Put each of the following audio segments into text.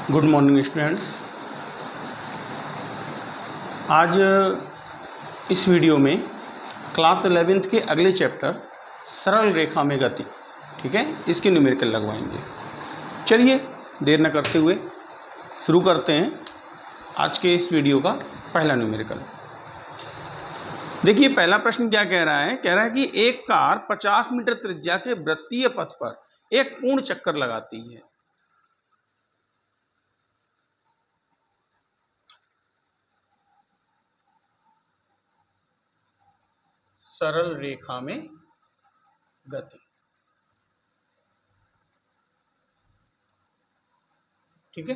Good morning students. आज इस video में क्लास 11th के अगले चैप्टर सरल रेखा में गति, ठीक है, इसके न्यूमेरिकल लगवाएंगे। चलिए देर न करते हुए शुरू करते हैं आज के इस वीडियो का पहला न्यूमेरिकल। देखिए पहला प्रश्न क्या कह रहा है। कह रहा है कि एक कार 50 मीटर त्रिज्या के वृत्तीय पथ पर एक पूर्ण चक्कर लगाती है। सरल रेखा में गति, ठीक है।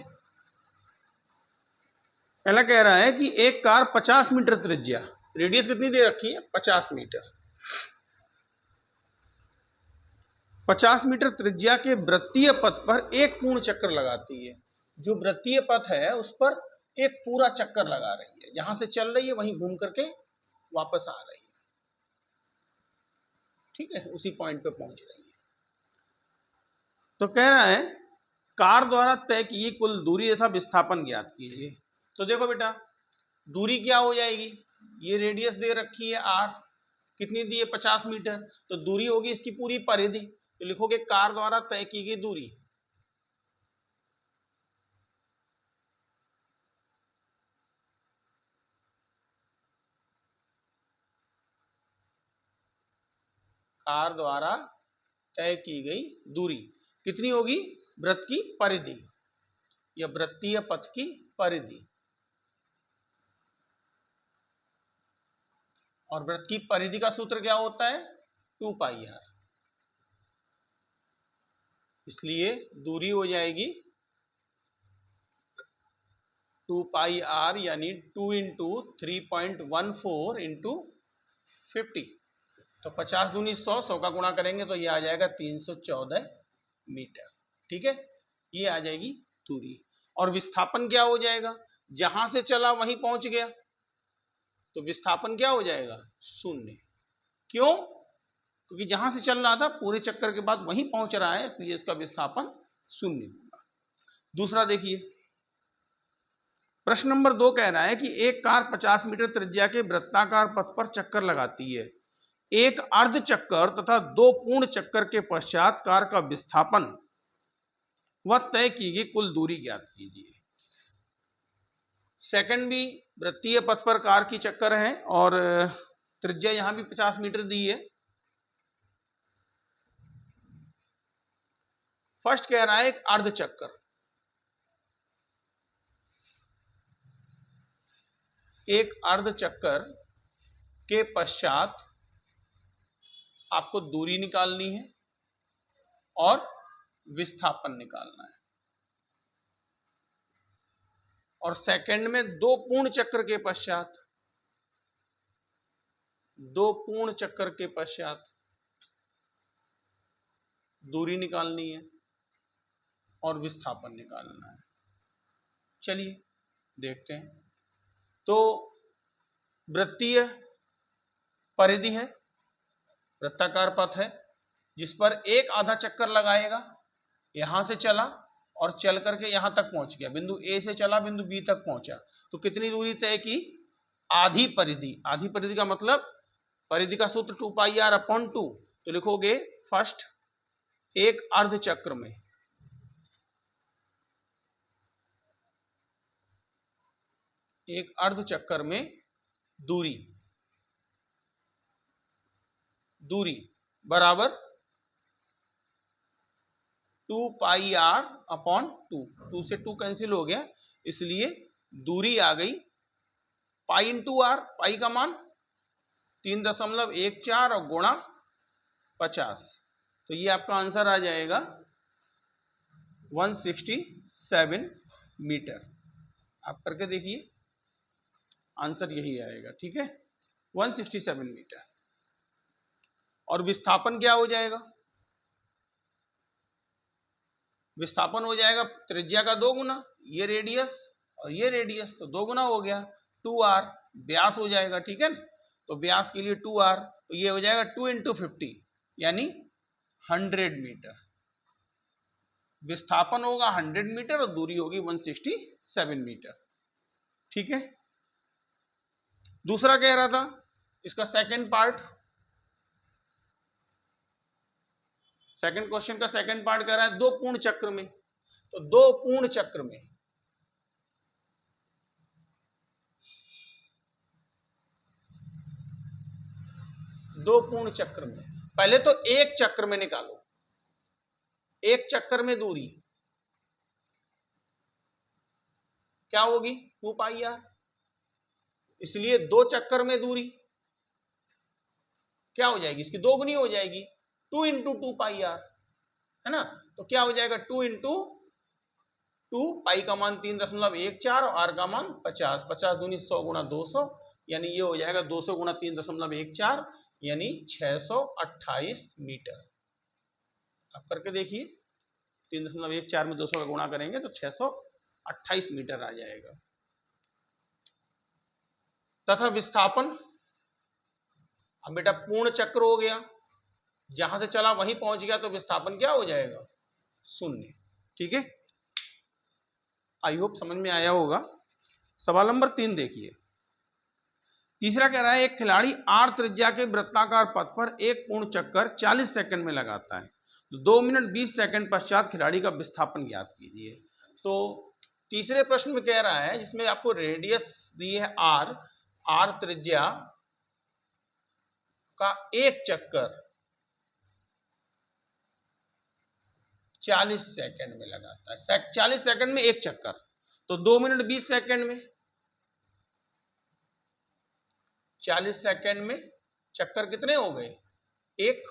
पहला कह रहा है कि एक कार 50 मीटर त्रिज्या, रेडियस कितनी दे रखी है 50 मीटर, 50 मीटर त्रिज्या के वृत्तीय पथ पर एक पूर्ण चक्कर लगाती है। जो वृत्तीय पथ है उस पर एक पूरा चक्कर लगा रही है, जहां से चल रही है वहीं घूम करके वापस आ रही है, ठीक है, उसी पॉइंट पे पहुंच रही है। तो कह रहा है कार द्वारा तय की गई कुल दूरी तथा विस्थापन ज्ञात कीजिए। तो देखो बेटा, दूरी क्या हो जाएगी, ये रेडियस दे रखी है r, कितनी दी है 50 मीटर, तो दूरी होगी इसकी पूरी परिधि। तो लिखोगे कार द्वारा तय की गई दूरी, कार द्वारा तय की गई दूरी कितनी होगी, वृत्त की परिधि या वृत्तीय पथ की परिधि। और वृत्त की परिधि का सूत्र क्या होता है 2πr, इसलिए दूरी हो जाएगी 2πr यानी 2 इंटू 3.14 इंटू 50। तो 50 दूनी 100, 100 का गुणा करेंगे तो ये आ जाएगा 314 मीटर, ठीक है, ये आ जाएगी दूरी। और विस्थापन क्या हो जाएगा, जहां से चला वहीं पहुंच गया, तो विस्थापन क्या हो जाएगा 0। क्यों, क्योंकि जहां से चल रहा था पूरे चक्कर के बाद वहीं पहुंच रहा है, इसलिए इसका विस्थापन 0 होगा। दूसरा देखिए, प्रश्न नंबर 2 कह रहा है कि एक कार 50 मीटर त्रिज्या के वृत्ताकार पथ पर चक्कर लगाती है। एक अर्ध चक्कर तथा 2 पूर्ण चक्कर के पश्चात कार का विस्थापन व तय की गई कुल दूरी ज्ञात कीजिए। सेकंड भी वृत्तीय पथ पर कार की चक्कर है और त्रिज्या यहां भी 50 मीटर दी है। फर्स्ट कह रहा है एक अर्ध चक्कर, एक अर्ध चक्कर के पश्चात आपको दूरी निकालनी है और विस्थापन निकालना है। और सेकंड में 2 पूर्ण चक्कर के पश्चात, 2 पूर्ण चक्कर के पश्चात दूरी निकालनी है और विस्थापन निकालना है। चलिए देखते हैं। तो वृत्तीय परिधि है, वृत्ताकार पथ है जिस पर एक आधा चक्कर लगाएगा, यहां से चला और चल करके यहां तक पहुंच गया, बिंदु ए से चला बिंदु बी तक पहुंचा, तो कितनी दूरी तय की, आधी परिधि। आधी परिधि का मतलब परिधि का सूत्र 2πr/2। तो लिखोगे फर्स्ट एक अर्ध चक्र में, एक अर्ध चक्कर में दूरी, दूरी बराबर 2πr/2। 2 से 2 कैंसिल हो गया, इसलिए दूरी आ गई पाई इंटू आर, पाई का मान 3.14 और गुणा 50, तो ये आपका आंसर आ जाएगा 167 मीटर। आप करके देखिए, आंसर यही आएगा, ठीक है, 167 मीटर। और विस्थापन क्या हो जाएगा, विस्थापन हो जाएगा त्रिज्या का 2 गुना, ये रेडियस और ये रेडियस, तो 2 गुना हो गया 2r। व्यास हो जाएगा, ठीक है ना, तो व्यास के लिए 2r, तो ये हो जाएगा 2 इंटू 50 यानी 100 मीटर। विस्थापन होगा 100 मीटर और दूरी होगी 167 मीटर। ठीक है, दूसरा कह रहा था इसका सेकंड पार्ट, सेकंड क्वेश्चन का सेकंड पार्ट कह रहा है 2 पूर्ण चक्र में, तो 2 पूर्ण चक्र में पहले तो एक चक्र में निकालो, एक चक्कर में दूरी क्या होगी 2 पाई आर, इसलिए 2 चक्कर में दूरी क्या हो जाएगी, इसकी दोगुनी हो जाएगी, 2 इंटू 2 पाई आर, है ना। तो क्या हो जाएगा 2 इंटू 2, पाई का मान 3.14 और आर का मान 50, 50 दूनी 100 गुणा 200, यानी ये हो जाएगा 200 गुणा 3.14 यानी 628 मीटर। आप करके देखिए, 3.14 में 200 का गुणा करेंगे तो 628 मीटर आ जाएगा। तथा विस्थापन, अब बेटा पूर्ण चक्र हो गया, जहां से चला वहीं पहुंच गया, तो विस्थापन क्या हो जाएगा 0। ठीक है, आई होप समझ में आया होगा। सवाल नंबर 3 देखिए, तीसरा कह रहा है एक खिलाड़ी आर त्रिज्या के वृत्ताकार पथ पर एक पूर्ण चक्कर 40 सेकंड में लगाता है, तो 2 मिनट 20 सेकंड पश्चात खिलाड़ी का विस्थापन ज्ञात कीजिए। तो तीसरे प्रश्न में कह रहा है, जिसमें आपको रेडियस दी है आर, आर त्रिज्या का एक चक्कर 40 सेकंड में लगाता है, 40 सेकंड में एक चक्कर, तो 2 मिनट 20 सेकंड में, 40 सेकंड में चक्कर कितने हो गए एक,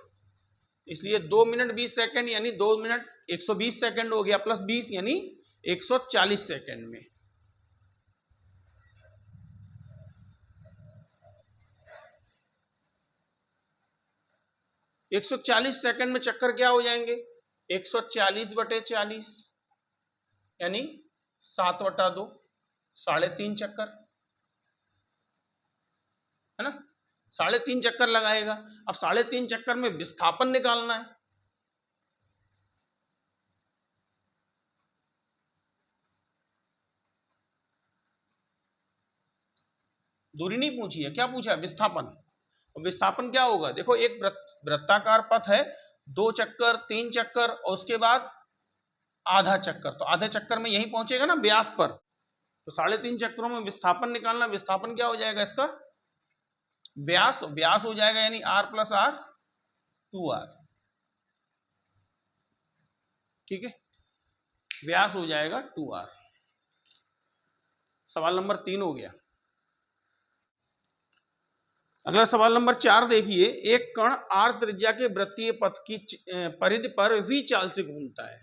इसलिए 2 मिनट 20 सेकंड यानी 2 मिनट 120 सेकंड हो गया, प्लस 20 यानी 140 सेकंड में। एक 140 सेकंड में चक्कर क्या हो जाएंगे 140/40 यानी 7/2, 3.5 चक्कर, है ना, 3.5 चक्कर लगाएगा। अब 3.5 चक्कर में विस्थापन निकालना है, दूरी नहीं पूछी है, क्या पूछा है विस्थापन। विस्थापन क्या होगा, देखो एक वृत्ताकार पथ है, 2 चक्कर 3 चक्कर और उसके बाद आधा चक्कर, तो आधे चक्कर में यही पहुंचेगा ना व्यास पर, तो 3.5 चक्करों में विस्थापन निकालना, विस्थापन क्या हो जाएगा इसका व्यास, व्यास हो जाएगा यानी r + r 2r। ठीक है, व्यास हो जाएगा 2r। सवाल नंबर 3 हो गया। अगला सवाल नंबर 4 देखिए, एक कण r त्रिज्या के वृत्तीय पथ की परिधि पर v चाल से घूमता है।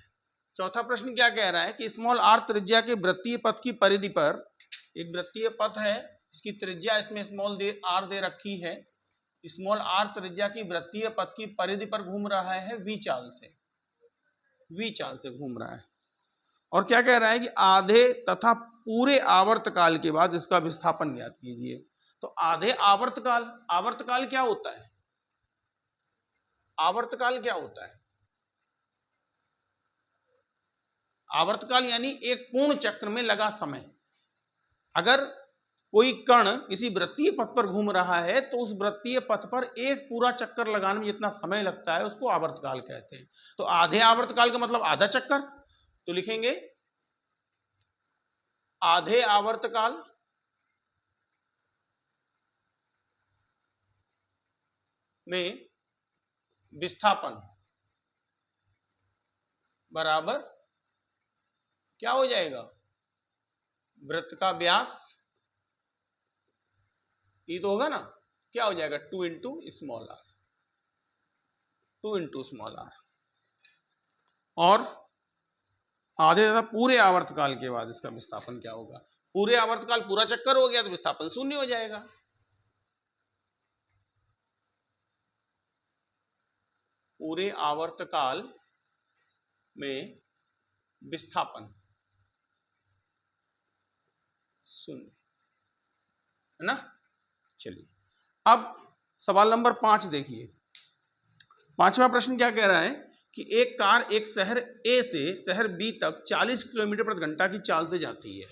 चौथा प्रश्न क्या कह रहा है कि स्मॉल r त्रिज्या के वृत्तीय पथ की परिधि पर, एक वृत्तीय पथ है, इसकी त्रिज्या इसमें स्मॉल r दे रखी है, स्मॉल r त्रिज्या की वृत्तीय पथ की परिधि पर घूम रहा है v चाल से, v चाल से घूम रहा है, और क्या कह रहा है कि आधे तथा पूरे आवर्तकाल के बाद इसका विस्थापन ज्ञात कीजिए। तो आधे आवर्तकाल, आवर्तकाल क्या होता है, आवर्तकाल क्या होता है, आवर्तकाल यानी एक पूर्ण चक्र में लगा समय। अगर कोई कण किसी वृत्तीय पथ पर घूम रहा है तो उस वृत्तीय पथ पर एक पूरा चक्कर लगाने में जितना समय लगता है उसको आवर्तकाल कहते हैं। तो आधे आवर्तकाल का मतलब आधा चक्कर, तो लिखेंगे आधे आवर्तकाल में विस्थापन बराबर क्या हो जाएगा, वृत्त का व्यास, ये तो होगा ना, क्या हो जाएगा 2 into small r, 2 into small r, और आधे तथा पूरे आवर्तकाल के बाद इसका विस्थापन क्या होगा, पूरे आवर्तकाल पूरा चक्कर हो गया तो विस्थापन 0 हो जाएगा। पूरे आवर्तकाल में विस्थापन 0, है ना। चलिए अब सवाल नंबर 5 देखिए, पांचवा प्रश्न क्या कह रहा है कि एक कार एक शहर ए से शहर बी तक 40 किलोमीटर प्रति घंटा की चाल से जाती है।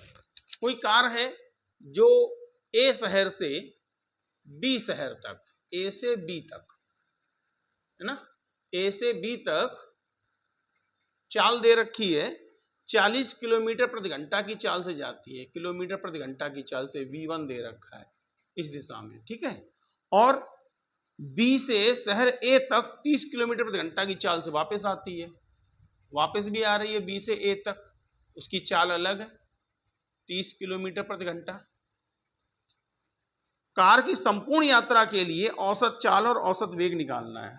कोई कार है जो ए शहर से बी शहर तक, ए से बी तक, है ना, ए से बी तक चाल दे रखी है, 40 किलोमीटर प्रति घंटा की चाल से जाती है, किलोमीटर प्रति घंटा की चाल से v1 दे रखा है इस दिशा में, ठीक है। और बी से शहर ए तक 30 किलोमीटर प्रति घंटा की चाल से वापस आती है, वापस भी आ रही है बी से ए तक, उसकी चाल अलग है 30 किलोमीटर प्रति घंटा। कार की संपूर्ण यात्रा के लिए औसत चाल और औसत वेग निकालना है।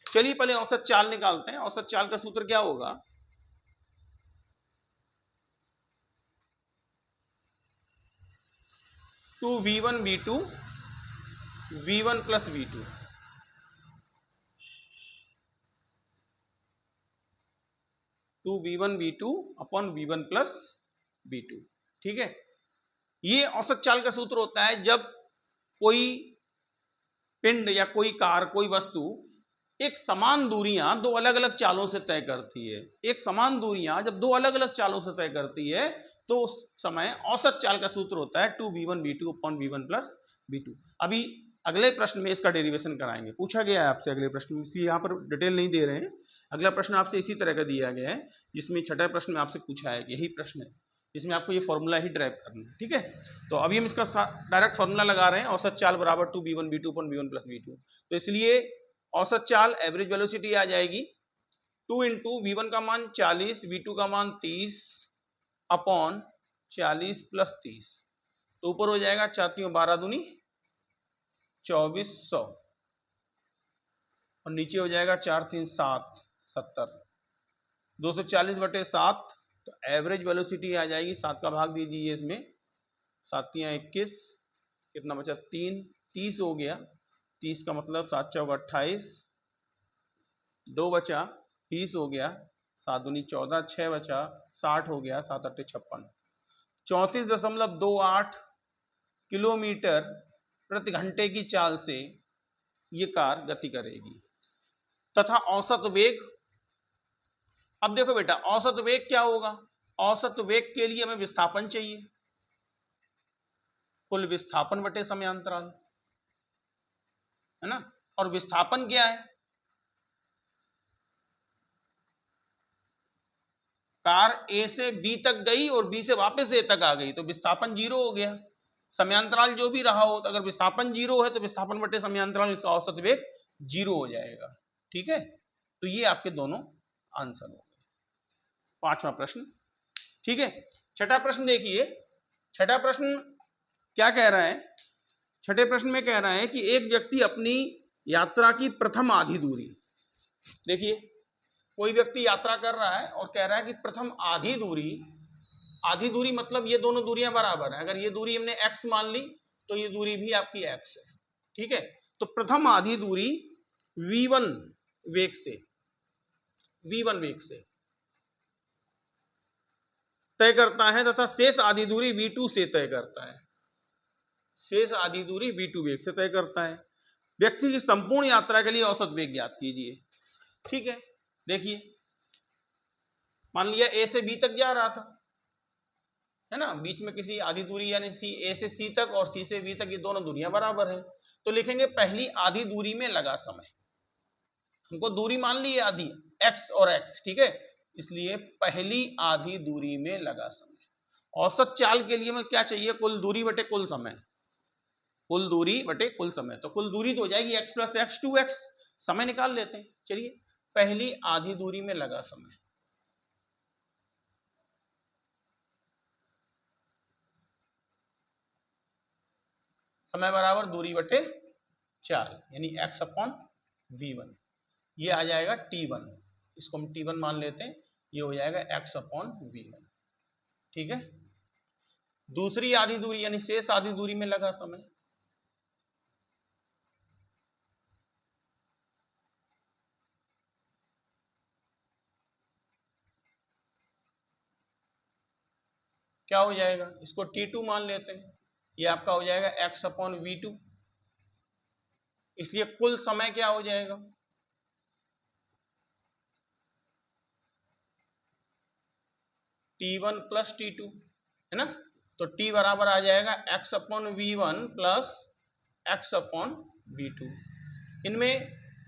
चलिए पहले औसत चाल निकालते हैं। औसत चाल का सूत्र क्या होगा, two v1 v2 v1 plus v2, two v1 v2 upon v1 plus v2, ठीक है। ये औसत चाल का सूत्र होता है जब कोई पिंड या कोई कार, कोई वस्तु एक समान दूरियां दो अलग अलग चालों से तय करती है। एक समान दूरियां जब दो अलग अलग चालों से तय करती है तो उस समय औसत चाल का सूत्र होता है to v1 v2 upon v1 plus v2। अभी अगले प्रश्न में इसका डेरिवेशन कराएंगे, पूछा गया है आपसे अगले प्रश्न में, इसलिए यहाँ पर डिटेल नहीं दे रहे हैं। अगला प्रश्न आपसे इसी तरह का दिया गया है जिसमें छठा प्रश्न में आपसे पूछा है, यही प्रश्न है इसमें आपको ये फॉर्मूला ही ड्राइव करना है, ठीक है। तो अभी हम इसका डायरेक्ट फॉर्मूला लगा रहे हैं, औसत चाल बराबर to v1 v2 upon v1 plus v2। तो इसलिए औसत चाल एवरेज वेलोसिटी आ जाएगी 2 इंटू v1 का मान 40, v2 का मान 30 अपॉन 40 प्लस 30, तो ऊपर हो जाएगा 4 12 दूनी 2400 और नीचे हो जाएगा 4 3 7 70, 240 बटे 7, तो एवरेज वेलोसिटी आ जाएगी, 7 का भाग दीजिए इसमें, 7 × 21, कितना बचा 3, 30 हो गया, 30 का मतलब 7 × 4 = 28, 2 बचा 30 हो गया, 7 दूनी 14, 6 बचा 60 हो गया, 7 × 8 = 56, 34.28 किलोमीटर प्रति घंटे की चाल से ये कार गति करेगी तथा औसत वेग, अब देखो बेटा औसत वेग क्या होगा, औसत वेग के लिए हमें विस्थापन चाहिए, कुल विस्थापन बटे समयांतराल, है ना। और विस्थापन क्या है, कार ए से बी तक गई और बी से वापस ए तक आ गई तो विस्थापन 0 हो गया, समयांतराल जो भी रहा हो, तो अगर विस्थापन 0 है तो विस्थापन बटे समयांतराल, इसका औसत वेग 0 हो जाएगा, ठीक है। तो ये आपके दोनों आंसर हो गए। पांचवा प्रश्न, ठीक है। छठा प्रश्न देखिए, छठा प्रश्न क्या कह रहा है, छठे प्रश्न में कह रहा है कि एक व्यक्ति अपनी यात्रा की प्रथम आधी दूरी, देखिए कोई व्यक्ति यात्रा कर रहा है और कह रहा है कि प्रथम आधी दूरी, आधी दूरी मतलब ये दोनों दूरियां बराबर हैं, अगर ये दूरी हमने x मान ली तो ये दूरी भी आपकी x है, ठीक है। तो प्रथम आधी दूरी v1 वेग से, v1 वेग से तय करता है तथा शेष आधी दूरी v2 से तय करता है, शेष आधी दूरी v2 वेग से तय करता है। व्यक्ति की संपूर्ण यात्रा के लिए औसत वेग ज्ञात कीजिए, ठीक है। देखिए मान लिया ए से बी तक जा रहा था, है ना, बीच में किसी आधी दूरी यानी सी, ए से सी तक और सी से बी तक, ये दोनों दूरियां बराबर है, तो लिखेंगे पहली आधी दूरी में लगा समय, हमको दूरी मान ली है आधी x और x, ठीक है, इसलिए पहली आधी दूरी में लगा समय। औसत चाल के लिए हमें क्या चाहिए, कुल दूरी बटे कुल समय, कुल दूरी बटे कुल समय, तो कुल दूरी तो हो जाएगी x + x 2x, समय निकाल लेते हैं। चलिए पहली आधी दूरी में लगा समय, समय बराबर दूरी बटे 4 यानी x/v1, ये आ जाएगा t1, इसको हम t1 मान लेते हैं, ये हो जाएगा x/v1, ठीक है। दूसरी आधी दूरी यानी शेष आधी दूरी में लगा समय, क्या हो जाएगा, इसको t2 मान लेते हैं, ये आपका हो जाएगा x/v2, इसलिए कुल समय क्या हो जाएगा, T1 प्लस T2, है ना। तो T बराबर आ जाएगा x upon V1 plus x upon V2। इनमें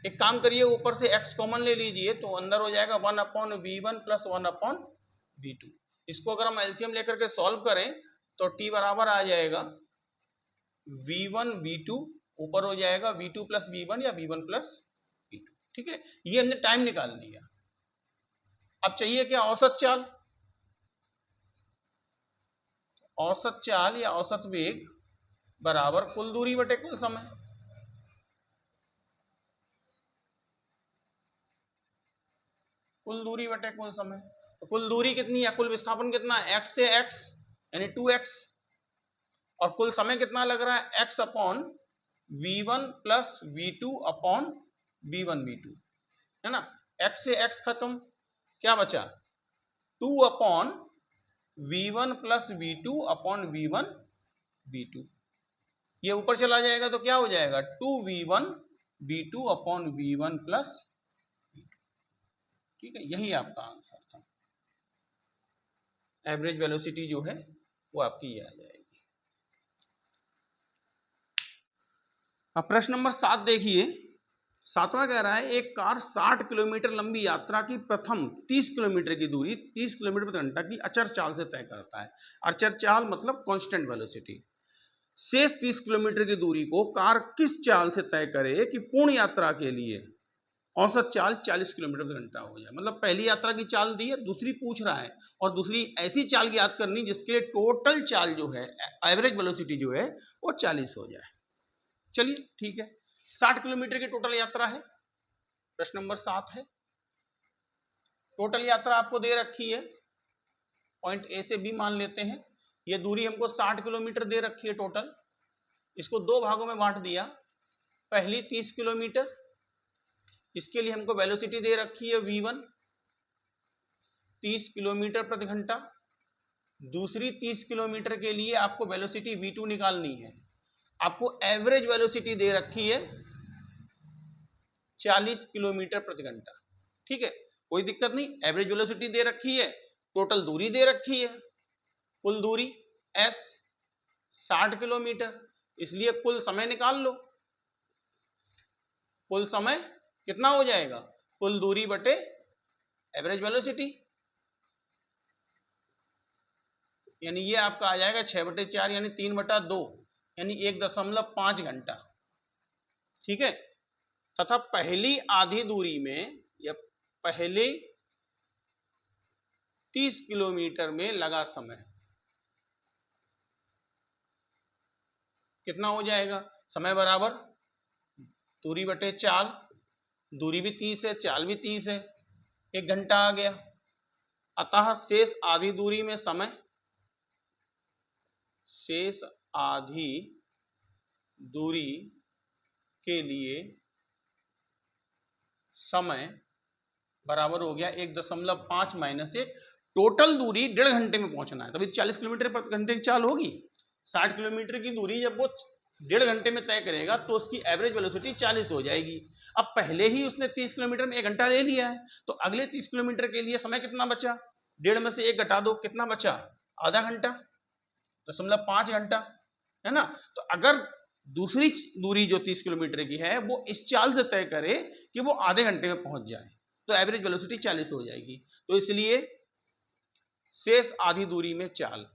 एक काम करिए, ऊपर से x कॉमन ले लीजिए तो अंदर हो जाएगा 1 upon V1 plus 1 upon V2। इसको अगर हम एलसीएम लेकर के सॉल्व करें तो T बराबर आ जाएगा V1 V2, ऊपर हो जाएगा V2 प्लस V1 या V1 प्लस V2। ठीक है, ये हमने टाइम निकाल लिया। अब चाहिए क्या, औसत चाल। औसत चाल या औसत वेग बराबर कुल दूरी बटे कुल समय। कुल दूरी बटे कुल समय, तो कुल दूरी कितनी है, कुल विस्थापन कितना है, x से x यानी 2x, और कुल समय कितना लग रहा है, x upon V1 plus V2 upon V1 V2, है ना। x से x खत्म, क्या बचा 2 upon V1 plus V2 upon V1 V2। ये ऊपर चला जाएगा तो क्या हो जाएगा 2V1 V2 upon V1 plus V2। ठीक है, यही आपका आंसर था। एवरेज वेलोसिटी जो है वो आपकी ये आ जाएगी। अब प्रश्न नंबर 7 देखिए। 7वां कह रहा है एक कार 60 किलोमीटर लंबी यात्रा की प्रथम 30 किलोमीटर की दूरी 30 किलोमीटर प्रति घंटा की अचर चाल से तय करता है। अचर चाल मतलब कांस्टेंट वेलोसिटी। शेष 30 किलोमीटर की दूरी को कार किस चाल से तय करे कि पूर्ण यात्रा के लिए औसत चाल 40 किलोमीटर प्रति घंटा हो जाए। मतलब पहली यात्रा की चाल दी है, दूसरी पूछ रहा है, और दूसरी ऐसी चाल ज्ञात करनी जिसके लिए टोटल चाल जो है, एवरेज वेलोसिटी जो है वो 40 हो जाए। चलिए ठीक है, 60 किलोमीटर की टोटल यात्रा है। प्रश्न नंबर 7 है। टोटल यात्रा आपको दे रखी है, पॉइंट ए से बी मान लेते हैं। ये दूरी हमको 60 किलोमीटर दे रखी है टोटल। इसको दो भागों में बांट दिया। पहली 30 किलोमीटर, इसके लिए हमको वेलोसिटी दे रखी है V1 30 किलोमीटर प्रति घंटा। दूसरी 30 किलोमीटर के लिए आपको वेलोसिटी V2 निकालनी है। आपको एवरेज वेलोसिटी दे रखी है 40 किलोमीटर प्रति घंटा। ठीक है, कोई दिक्कत नहीं, एवरेज वेलोसिटी दे रखी है, टोटल दूरी दे रखी है, कुल दूरी S 60 किलोमीटर, इसलिए कुल समय निकाल लो। कुल समय कितना हो जाएगा, कुल दूरी बटे एवरेज वेलोसिटी, यानी ये आपका आ जाएगा 6/4 यानी 3/2 यानी 1.5 घंटा। ठीक है, तथा पहली आधी दूरी में या पहले 30 किलोमीटर में लगा समय कितना हो जाएगा, समय बराबर दूरी बटे चाल, दूरी भी 30 है, चाल भी 30 है, 1 घंटा आ गया। अतः शेष आधी दूरी में समय, शेष आधी दूरी के लिए समय बराबर हो गया 1.5 माइनस 1। टोटल दूरी 1.5 घंटे में पहुंचना है, तभी 40 किलोमीटर प्रति घंटे की चाल होगी। 60 किलोमीटर की दूरी जब वो 1.5 घंटे में तय करेगा तो उसकी एवरेज वेलोसिटी 40 हो जाएगी। अब पहले ही उसने 30 किलोमीटर में 1 घंटा ले लिया है, तो अगले 30 किलोमीटर के लिए समय कितना बचा, 1.5 में से 1 घटा दो, कितना बचा, आधा घंटा, 0.5 घंटा, है ना। तो अगर दूसरी दूरी जो 30 किलोमीटर की है वो इस चाल से तय करे कि वो आधे घंटे में पहुंच जाए तो एवरेज वेलोसिटी 40 हो जाएगी। तो इसलिए शेष आधी दूरी में चाल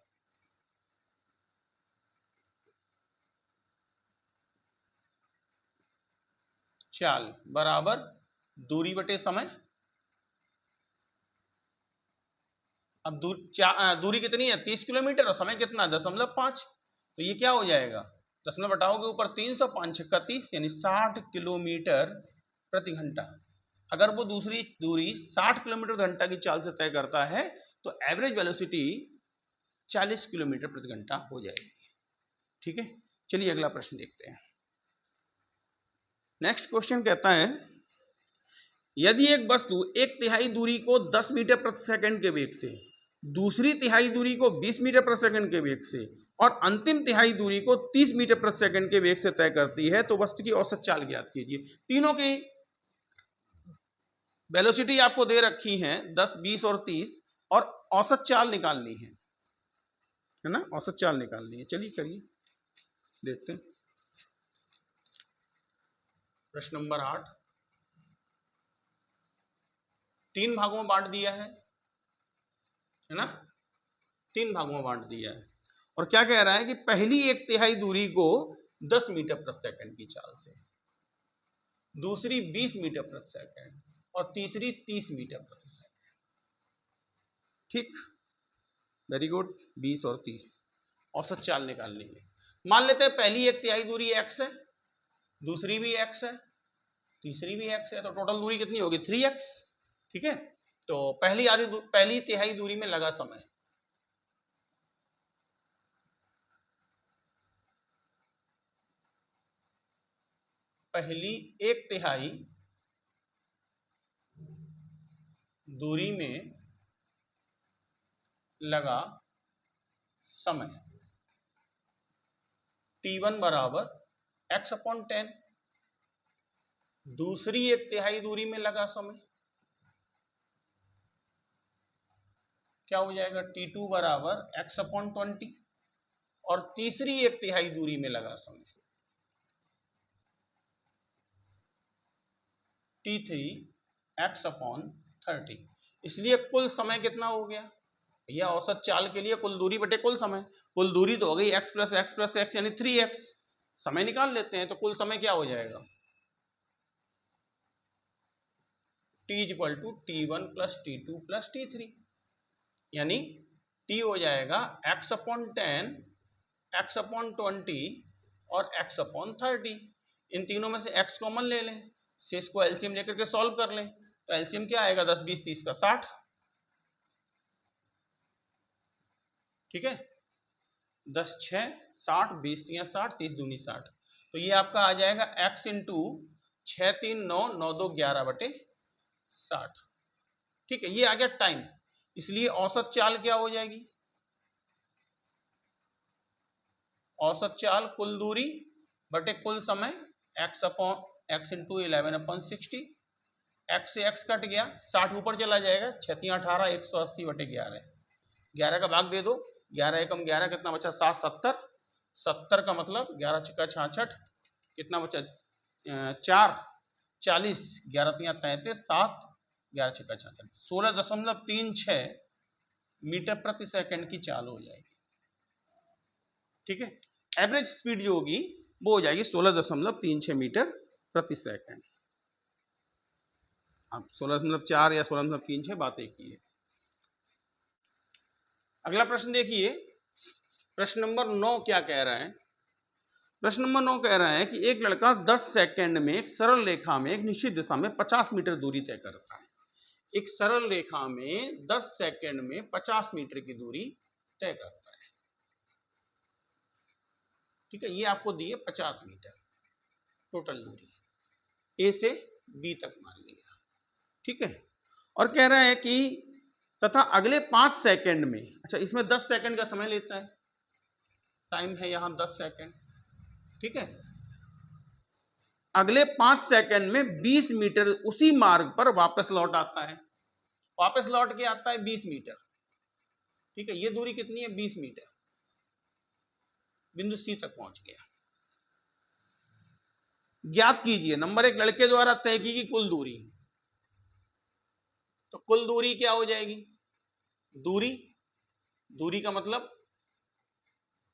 बराबर दूरी बटे समय। अब दूरी कितनी है 30 किलोमीटर और समय कितना 0.5, तो ये क्या हो जाएगा, 10 बटाओगे ऊपर 300, 5 छक्का 30 यानी 60 किलोमीटर प्रति घंटा। अगर वो दूसरी दूरी 60 किलोमीटर घंटा की चाल से तय करता है तो एवरेज वेलोसिटी 40 किलोमीटर प्रति घंटा हो जाएगी। ठीक है, चलिए अगला प्रश्न देखते हैं। नेक्स्ट क्वेश्चन कहता है यदि एक वस्तु 1/3 दूरी को 10 मीटर प्रति सेकंड के वेग से, दूसरी तिहाई दूरी को 20 मीटर प्रति सेकंड के वेग से और अंतिम तिहाई दूरी को 30 मीटर प्रति सेकंड के वेग से तय करती है तो वस्तु की औसत चाल ज्ञात कीजिए। तीनों की वेलोसिटी आपको दे रखी है 10, 20 और 30, और औसत चाल निकालनी है ना, औसत चाल निकालनी है। चलिए करिए, देखते हैं। प्रश्न नंबर 8 3 भागों में बांट दिया है ना, 3 भागों में बांट दिया है और क्या कह रहा है कि पहली 1/3 दूरी को 10 मीटर प्रति सेकंड की चाल से, दूसरी 20 मीटर प्रति सेकंड और तीसरी 30 मीटर प्रति सेकंड। ठीक, वेरी गुड, 20 और 30 औसत चाल निकालनी है। मान लेते हैं पहली 1/3 दूरी x है, दूसरी भी x है, तीसरी भी x है, तो टोटल दूरी कितनी होगी 3x। ठीक है, तो पहली तिहाई दूरी में लगा समय, पहली 1/3 दूरी में लगा समय t1 बराबर x/10। दूसरी 1/3 दूरी में लगा समय क्या हो जाएगा t2 बराबर x/20 और तीसरी 1/3 दूरी में लगा समय t3 x/30। इसलिए कुल समय कितना हो गया, यह औसत चाल के लिए कुल दूरी बटे कुल समय, कुल दूरी तो हो गई x प्लस x यानी 3x। समय निकाल लेते हैं, तो कुल समय क्या हो जाएगा t equal to t1 plus t2 plus t3, यानी t हो जाएगा x/10 x/20 और x/30। इन तीनों में से x कॉमन ले लें, शेष को एलसीएम लेकर के सॉल्व कर लें, तो एलसीएम क्या आएगा 10 20 30 का 60। ठीक है, 10 6 60, 20 3 60, 30 दूनी 60, तो ये आपका आ जाएगा x इंटू 6 3 9 9 2 11 बटे 60। ठीक है, ये आ गया टाइम। इसलिए औसत चाल क्या हो जाएगी, औसत चाल कुल दूरी बटे कुल समय x इंटू 11/60। x से x कट गया, 60 ऊपर चला जाएगा, 6 3 18, 180 बटे 11, 11 का भाग दे दो, 11 एकम 11, कितना बचा 7 70, 70 का मतलब 11 छक्का 66, कितना बचा 4 40, 11 3 33, 7 11 छक्का 66, 16.36 मीटर प्रति सेकंड की चाल हो जाएगी। ठीक है, एवरेज स्पीड जो होगी वो हो जाएगी 16.36 मीटर प्रति सेकंड। अब 16.4 या 16.36 बात एक ही है। अगला प्रश्न देखिए, प्रश्न नंबर 9 क्या कह रहा है। प्रश्न नंबर 9 कह रहा है कि एक लड़का 10 सेकंड में एक सरल रेखा में एक निश्चित दिशा में 50 मीटर दूरी तय करता है। एक सरल रेखा में 10 सेकंड में 50 मीटर की दूरी तय करता है। ठीक है, ये आपको दिए 50 मीटर टोटल दूरी, ए से बी तक मान लिया। ठीक है, और कह रहा है कि तथा अगले 5 सेकंड में, अच्छा इसमें 10 सेकंड का समय लेता है, टाइम है यहां 10 सेकंड। ठीक है, अगले 5 सेकंड में 20 मीटर उसी मार्ग पर वापस लौट आता है, वापस लौट के आता है 20 मीटर। ठीक है, ये दूरी कितनी है 20 मीटर, बिंदु सी तक पहुंच गया। ज्ञात कीजिए नंबर 1 लड़के द्वारा तय की कुल दूरी। तो कुल दूरी क्या हो जाएगी, दूरी का मतलब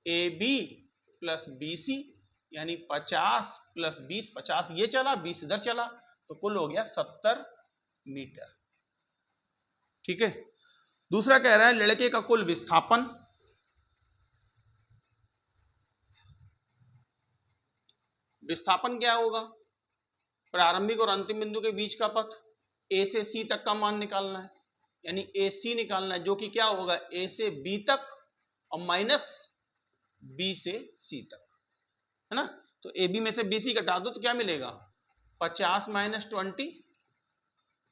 A B plus B C, यानी 50 प्लस 20, 50 ये चला 20 इधर चला, तो कुल हो गया 70 मीटर। ठीक है, दूसरा कह रहा है लड़के का कुल विस्थापन। विस्थापन क्या होगा, प्रारंभिक और अंतिम बिंदु के बीच का पथ, ए से सी तक का मान निकालना है, यानी ए सी निकालना है, जो कि क्या होगा ए से बी तक और माइनस बी से सी तक, है ना। तो ए बी में से बी सी घटा दो तो क्या मिलेगा 50 माइनस 20,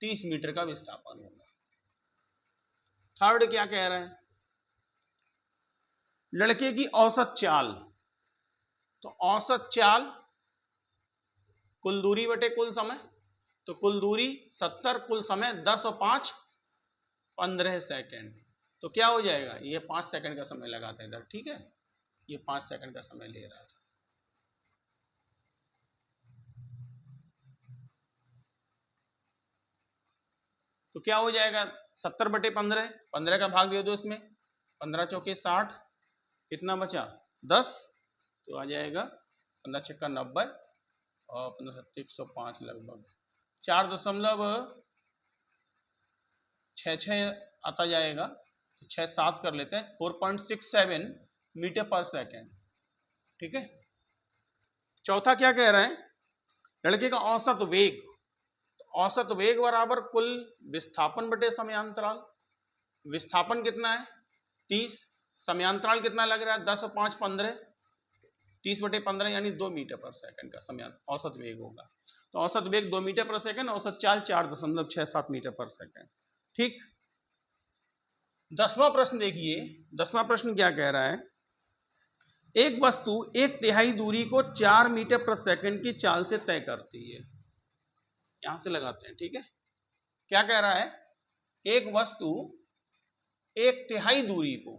30 मीटर का विस्थापन होगा। थर्ड क्या कह रहे हैं, लड़के की औसत चाल। तो औसत चाल कुल दूरी बटे कुल समय, तो कुल दूरी 70, कुल समय 10 और 5 15 सेकंड। तो क्या हो जाएगा, ये 5 सेकंड का समय लगा था इधर, ठीक है, ये 5 सेकंड का समय ले रहा था। तो क्या हो जाएगा, 70/15, 15 का भाग दे दो इसमें, 15 चौके 60, कितना बचा 10, तो आ जाएगा 15 छक्का 90 और 15 सत्ते 105 लगभग 4.66 आता जाएगा। 6-7 कर लेते हैं, 4.67 मीटर पर सेकेंड, ठीक है। चौथा क्या कह रहे हैं, लड़के का औसत वेग, औसत वेग बराबर कुल विस्थापन बटे समयांतराल। विस्थापन कितना है 30, समयांतराल कितना लग रहा है 10 और 5 15, 30/15 यानी 2 मीटर पर सेकंड का समय औसत वेग होगा। तो औसत वेग 2 मीटर पर सेकंड, औसत चाल 4.67 मीटर पर सेकंड, ठीक। 10वां प्रश्न देखिए, 10वां प्रश्न क्या कह रहा है, एक वस्तु 1/3 दूरी को 4 मीटर प्रति सेकंड की चाल से तय करती है। यहां से लगाते हैं, ठीक है। क्या कह रहा है, एक वस्तु 1/3 दूरी को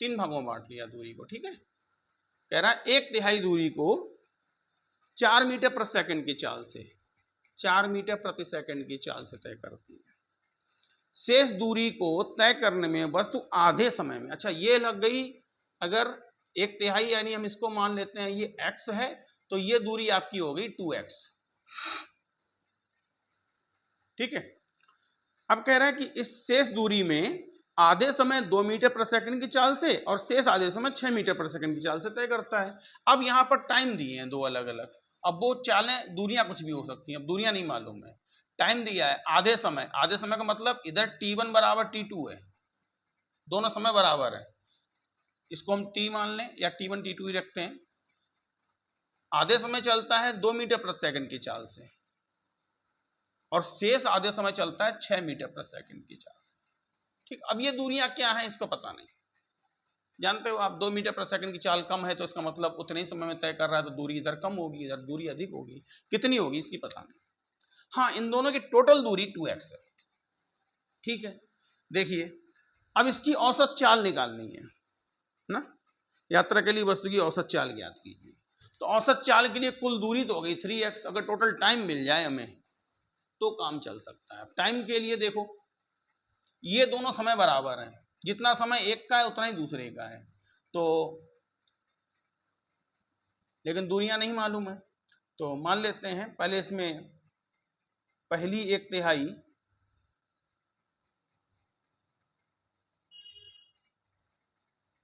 3 भागों में बांट लिया दूरी को, ठीक है। कह रहा है 1/3 दूरी को 4 मीटर प्रति सेकंड की चाल से, 4 मीटर प्रति सेकंड की चाल से तय करती है। शेष दूरी को तय करने में वस्तु आधे समय में, अच्छा ये लग गई, अगर 1/3 यानी हम इसको मान लेते हैं ये x है, तो ये दूरी आपकी हो गई 2x, ठीक है। अब कह रहा है कि इस शेष दूरी में आधे समय 2 मीटर प्रति सेकंड की चाल से और शेष आधे समय 6 मीटर प्रति सेकंड की चाल से तय करता है। अब यहाँ पर टाइम दिए हैं दो अलग अलग, अब वो चालें दूरियां कुछ भी हो सकती हैं, अब दूरियां नहीं मालूम है, टाइम दिया है आधे समय, आधे समय का मतलब इधर t1 बराबर t2 है, दोनों समय बराबर है, इसको हम t मान लें या t1 t2 ही रखते हैं। आधे समय चलता है 2 मीटर प्रति सेकंड की चाल से और शेष आधे समय चलता है 6 मीटर प्रति सेकंड की चाल से, ठीक। अब ये दूरियां क्या हैं इसको पता नहीं, जानते हो आप 2 मीटर प्रति सेकंड की चाल कम है तो इसका मतलब उतने ही समय में तय कर रहा है, तो दूरी इधर कम होगी, इधर दूरी अधिक होगी, कितनी होगी इसकी पता नहीं। हाँ, इन दोनों की टोटल दूरी 2x है, ठीक है। देखिए अब इसकी औसत चाल निकालनी है ना, यात्रा के लिए वस्तु की औसत चाल ज्ञात कीजिए। तो औसत चाल के लिए कुल दूरी तो हो गई 3x, अगर टोटल टाइम मिल जाए हमें तो काम चल सकता है। टाइम के लिए देखो ये दोनों समय बराबर हैं, जितना समय एक का है उतना ही दूसरे का है, तो लेकिन दूरियां नहीं मालूम है, तो मान लेते हैं पहले इसमें पहली 1/3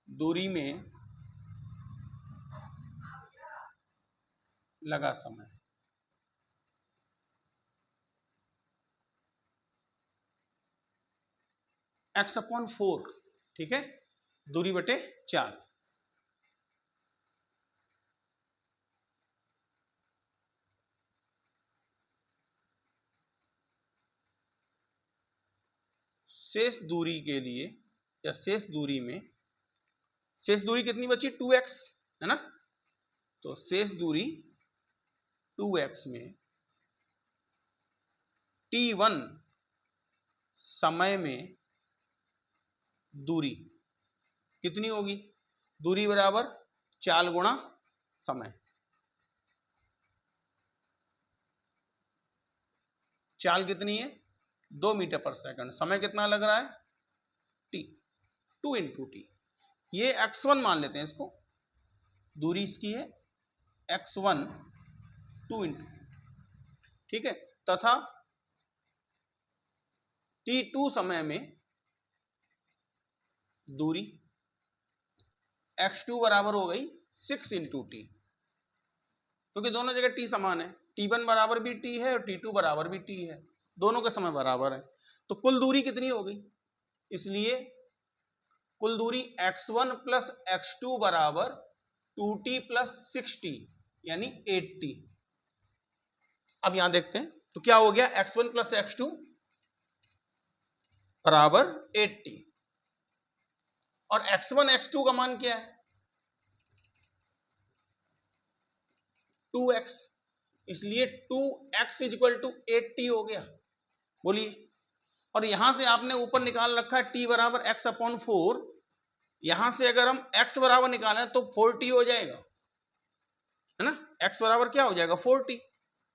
दूरी में लगा समय, x/4, ठीक है, दूरी बटे 4। शेष दूरी के लिए या शेष दूरी में, शेष दूरी कितनी बची 2x है ना, तो शेष दूरी 2x में t1 समय में दूरी कितनी होगी, दूरी बराबर चाल गुणा समय, चाल कितनी है 2 मीटर पर सेकंड, समय कितना लग रहा है t, 2 × t, ये x1 मान लेते हैं इसको, दूरी इसकी है x1 2 × ठीक है, तथा t2 समय में दूरी x2 बराबर हो गई 6 × t, क्योंकि दोनों जगह t समान है, t1 बराबर भी t है और t2 बराबर भी t है, दोनों के समय बराबर है, तो कुल दूरी कितनी हो गई, इसलिए कुल दूरी x1 + x2 बराबर 2t + 6t यानी 8t। अब यहां देखते हैं तो क्या हो गया, x1 + x2 बराबर 8t और x1 x2 का मान क्या है 2x, इसलिए 2x इक्वल टू 8t हो गया। बोलिए, और यहां से आपने ऊपर निकाल रखा है t बराबर x अपॉन 4, यहां से अगर हम x बराबर निकालें तो 4t हो जाएगा, है ना। x बराबर क्या हो जाएगा 4t,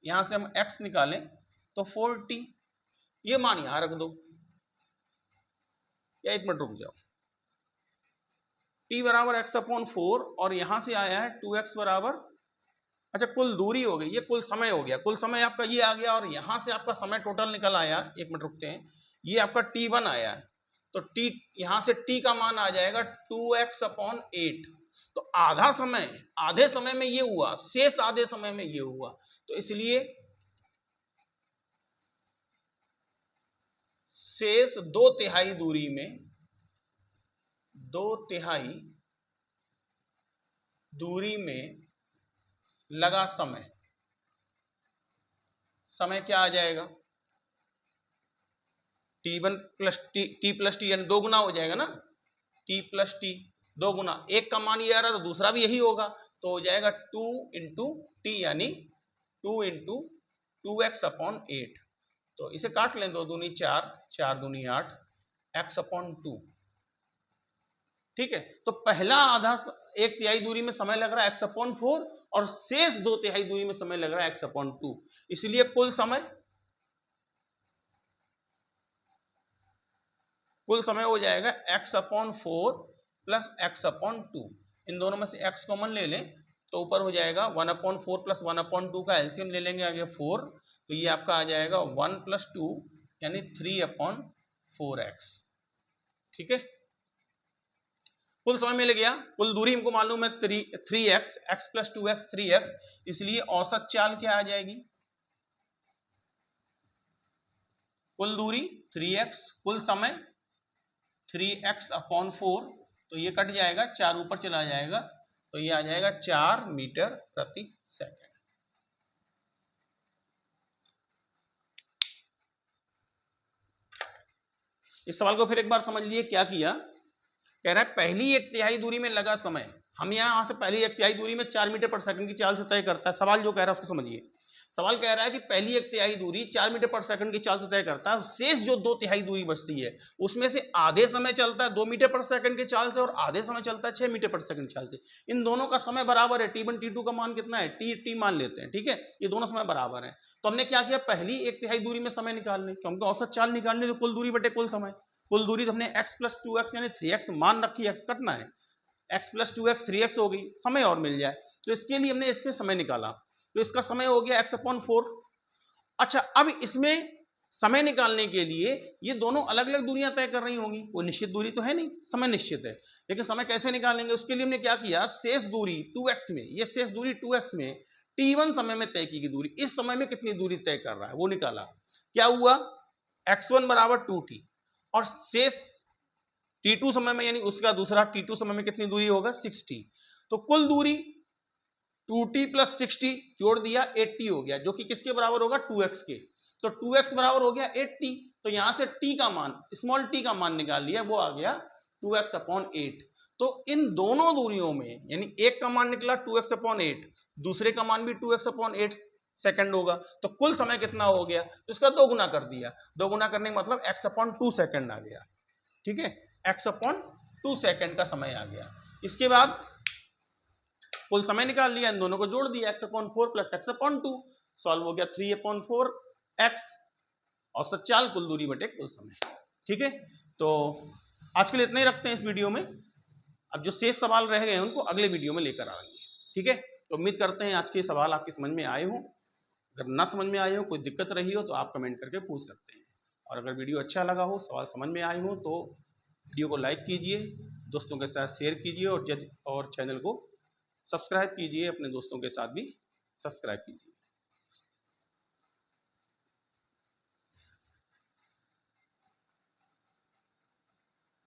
यहां से हम x निकालें तो 4t, ये मान यहां रख दो, या 1 मिनट रुक जाओ, t बराबर x अपॉन 4 और यहां से आया है 2x बराबर, अच्छा कुल दूरी हो गई, ये कुल समय हो गया, कुल समय आपका ये आ गया, और यहां से आपका समय टोटल निकल आया, 1 मिनट रुकते हैं, ये आपका t1 आया है, तो t यहां से t का मान आ जाएगा 2x अपॉन 8। तो आधा समय, आधे समय में ये हुआ, शेष आधे समय में ये हुआ, तो इसलिए शेष 2/3 दूरी में, 2/3 दूरी में लगा समय, समय क्या आ जाएगा t1 plus t plus T, यानी 2 गुना हो जाएगा ना, t प्लस टी 2 गुना, एक का मान ये आ रहा है तो दूसरा भी यही होगा, तो हो जाएगा 2 इंटू टी, यानी 2 इंटू 2x अपॉन 8। तो इसे काट लें, 2 दूनी 4, 4 दूनी 8, x अपॉन 2, ठीक है। तो पहला आधा 1/3 दूरी में समय लग रहा है x अपॉन 4, और शेष 2/3 दूरी में समय लग रहा है x अपॉन 2, इसलिए कुल समय हो जाएगा x upon 4 plus x upon 2, इन दोनों में से x कॉमन ले लें तो ऊपर हो जाएगा 1 अपॉन 4 प्लस 1 अपॉन 2 का एलसीएम ले लेंगे, आगे 4, तो ये आपका आ जाएगा 1 प्लस 2 यानी 3 अपॉन 4x, ठीक है। कुल समय मिल गया, कुल दूरी हमको मालूम है 3x, x plus 2x 3x, इसलिए औसत चाल क्या आ जाएगी, कुल दूरी 3x, कुल समय 3x अपॉन 4, तो ये कट जाएगा, 4 ऊपर चला जाएगा, तो ये आ जाएगा 4 मीटर प्रति सेकंड। इस सवाल को फिर एक बार समझ लिए, क्या किया, कह रहा है पहली 1/3 दूरी में लगा समय, हम यहां से पहली 1/3 दूरी में 4 मीटर पर सेकंड की चाल से तय करता है। सवाल जो कह रहा है उसको समझिए, सवाल कह रहा है कि पहली 1/3 दूरी 4 मीटर पर सेकंड की चाल से तय करता है, शेष जो 2/3 दूरी बचती है उसमें से आधे समय चलता है 2 मीटर पर सेकंड की चाल से, और आधे समय चलता है 6 मीटर पर सेकंड की चाल से। इन दोनों का समय बराबर है, t1 t2 का मान कितना है, t मान लेते हैं, ठीक है, ये दोनों समय बराबर है। तो हमने क्या किया, पहली 1/3 दूरी में समय निकालने, क्योंकि औसत चाल निकालने, तो कुल दूरी बटे कुल समय, कुल दूरी तो हमने x प्लस 2x यानी 3x मान रखी, x कटना है, x प्लस 2x 3x हो गई, समय और मिल जाए, तो इसके लिए हमने इसमें समय निकाला, तो इसका समय हो गया x अपॉन 4। अच्छा, अब इसमें समय निकालने के लिए ये दोनों अलग अलग दूरियां तय कर रही होंगी, कोई निश्चित दूरी तो है नहीं, समय निश्चित है, लेकिन समय कैसे निकालेंगे, उसके लिए हमने क्या किया, शेष दूरी 2x में, ये शेष दूरी 2x में t1 समय में तय की गई दूरी, इस समय में कितनी दूरी तय कर रहा है वो निकाला, क्या हुआ, x1 बराबर 2t, और शेष t2 समय में, यानी उसका दूसरा t2 समय में कितनी दूरी होगा 6t, तो कुल दूरी 2t प्लस 6t जोड़ दिया 8t हो गया, जो कि किसके बराबर होगा 2x के, तो 2x बराबर हो गया 8t, तो यहां से t का मान, स्मॉल t का मान निकाल लिया, वो आ गया 2x अपॉन 8। तो इन दोनों दूरियों में, यानी एक का मान निकला 2x अपॉन 8, दूसरे का मान भी 2x अपॉन 8 सेकंड होगा, तो कुल समय कितना हो गया, तो इसका 2 गुना कर दिया, 2 गुना करने का मतलब x अपॉन 2 सेकंड आ गया, ठीक है, x अपॉन 2 सेकंड का समय आ गया। इसके बाद कुल समय निकाल लिया, इन दोनों को जोड़ दिया, x upon 4 plus x upon 2, solve हो गया 3 अपॉन 4x, औसत चाल कुल दूरी बटे कुल समय, ठीक है। तो आज के लिए इतना ही रखते हैं इस वीडियो में, अब जो शेष सवाल रह गए हैं उनको अगले वीडियो में लेकर आएंगे, ठीक है। तो उम्मीद करते हैं आज के सवाल आपके समझ में आए हों, अगर ना समझ में आए हो, कोई दिक्कत रही हो तो आप कमेंट करके पूछ सकते हैं, और अगर वीडियो अच्छा लगा हो, सवाल समझ में आए हो, तो वीडियो को लाइक कीजिए, दोस्तों के साथ शेयर कीजिए, और चैनल को सब्सक्राइब कीजिए, अपने दोस्तों के साथ भी सब्सक्राइब कीजिए।